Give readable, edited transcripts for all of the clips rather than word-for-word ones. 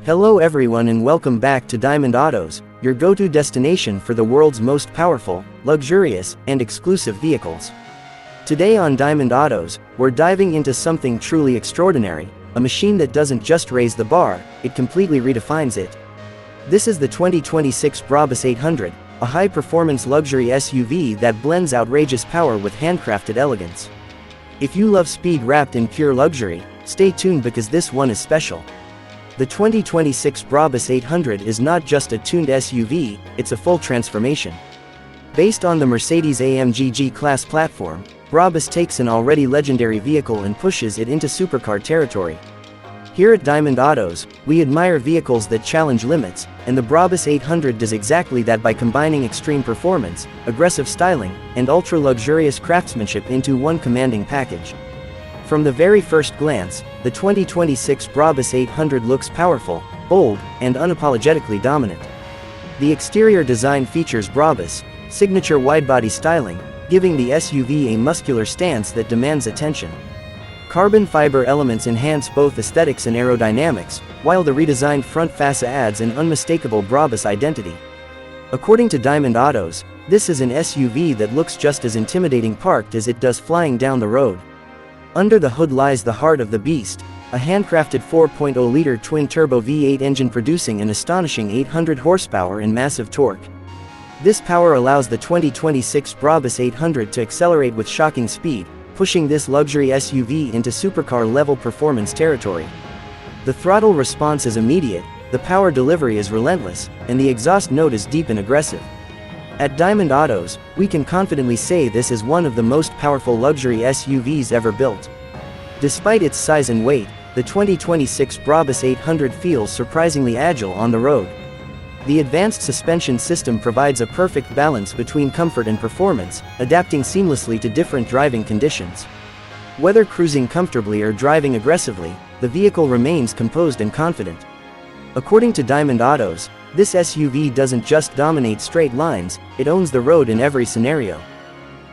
Hello everyone and welcome back to Diamond Autos, your go-to destination for the world's most powerful, luxurious, and exclusive vehicles. Today on Diamond Autos, we're diving into something truly extraordinary, a machine that doesn't just raise the bar, it completely redefines it. This is the 2026 BRABUS 800, a high-performance luxury SUV that blends outrageous power with handcrafted elegance. If you love speed wrapped in pure luxury, stay tuned because this one is special. The 2026 BRABUS 800 is not just a tuned SUV, it's a full transformation. Based on the Mercedes-AMG G-Class platform, BRABUS takes an already legendary vehicle and pushes it into supercar territory. Here at Diamond Autos, we admire vehicles that challenge limits, and the BRABUS 800 does exactly that by combining extreme performance, aggressive styling, and ultra-luxurious craftsmanship into one commanding package. From the very first glance, the 2026 BRABUS 800 looks powerful, bold, and unapologetically dominant. The exterior design features BRABUS' signature wide-body styling, giving the SUV a muscular stance that demands attention. Carbon fiber elements enhance both aesthetics and aerodynamics, while the redesigned front fascia adds an unmistakable BRABUS identity. According to Diamond Autos, this is an SUV that looks just as intimidating parked as it does flying down the road. Under the hood lies the heart of the beast, a handcrafted 4.0-liter twin-turbo V8 engine producing an astonishing 800 horsepower and massive torque. This power allows the 2026 BRABUS 800 to accelerate with shocking speed, pushing this luxury SUV into supercar-level performance territory. The throttle response is immediate, the power delivery is relentless, and the exhaust note is deep and aggressive. At Diamond Autos, we can confidently say this is one of the most powerful luxury SUVs ever built. Despite its size and weight, the 2026 BRABUS 800 feels surprisingly agile on the road. The advanced suspension system provides a perfect balance between comfort and performance, adapting seamlessly to different driving conditions. Whether cruising comfortably or driving aggressively, the vehicle remains composed and confident. According to Diamond Autos, this SUV doesn't just dominate straight lines, it owns the road in every scenario.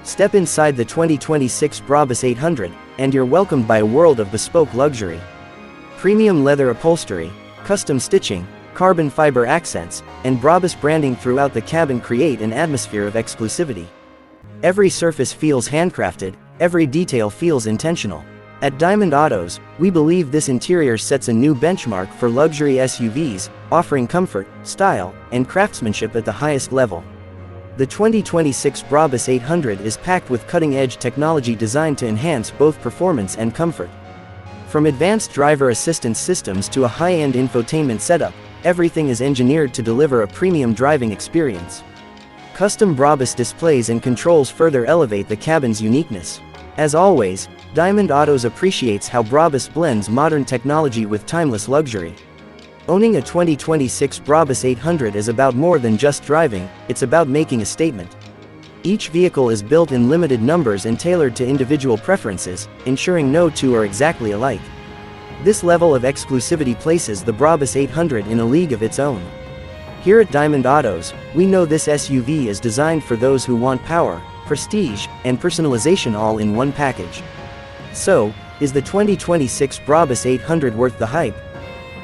Step inside the 2026 BRABUS 800, and you're welcomed by a world of bespoke luxury. Premium leather upholstery, custom stitching, carbon fiber accents, and BRABUS branding throughout the cabin create an atmosphere of exclusivity. Every surface feels handcrafted, every detail feels intentional. At Diamond Autos, we believe this interior sets a new benchmark for luxury SUVs, offering comfort, style, and craftsmanship at the highest level. The 2026 BRABUS 800 is packed with cutting-edge technology designed to enhance both performance and comfort. From advanced driver assistance systems to a high-end infotainment setup, everything is engineered to deliver a premium driving experience. Custom BRABUS displays and controls further elevate the cabin's uniqueness. As always, Diamond Autos appreciates how BRABUS blends modern technology with timeless luxury. Owning a 2026 BRABUS 800 is about more than just driving, it's about making a statement. Each vehicle is built in limited numbers and tailored to individual preferences, ensuring no two are exactly alike. This level of exclusivity places the BRABUS 800 in a league of its own. Here at Diamond Autos, we know this SUV is designed for those who want power, prestige, and personalization all in one package. So, is the 2026 BRABUS 800 worth the hype?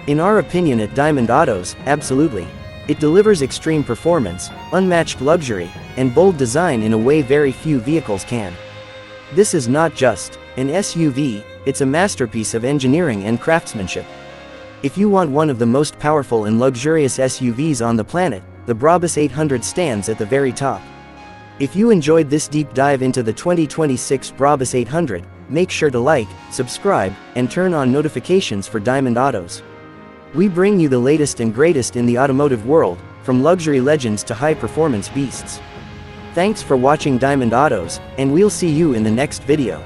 In our opinion at Diamond Autos, absolutely. It delivers extreme performance, unmatched luxury, and bold design in a way very few vehicles can. This is not just an SUV, it's a masterpiece of engineering and craftsmanship. If you want one of the most powerful and luxurious SUVs on the planet, the BRABUS 800 stands at the very top. If you enjoyed this deep dive into the 2026 BRABUS 800, make sure to like, subscribe, and turn on notifications for Diamond Autos. We bring you the latest and greatest in the automotive world, from luxury legends to high-performance beasts. Thanks for watching Diamond Autos, and we'll see you in the next video.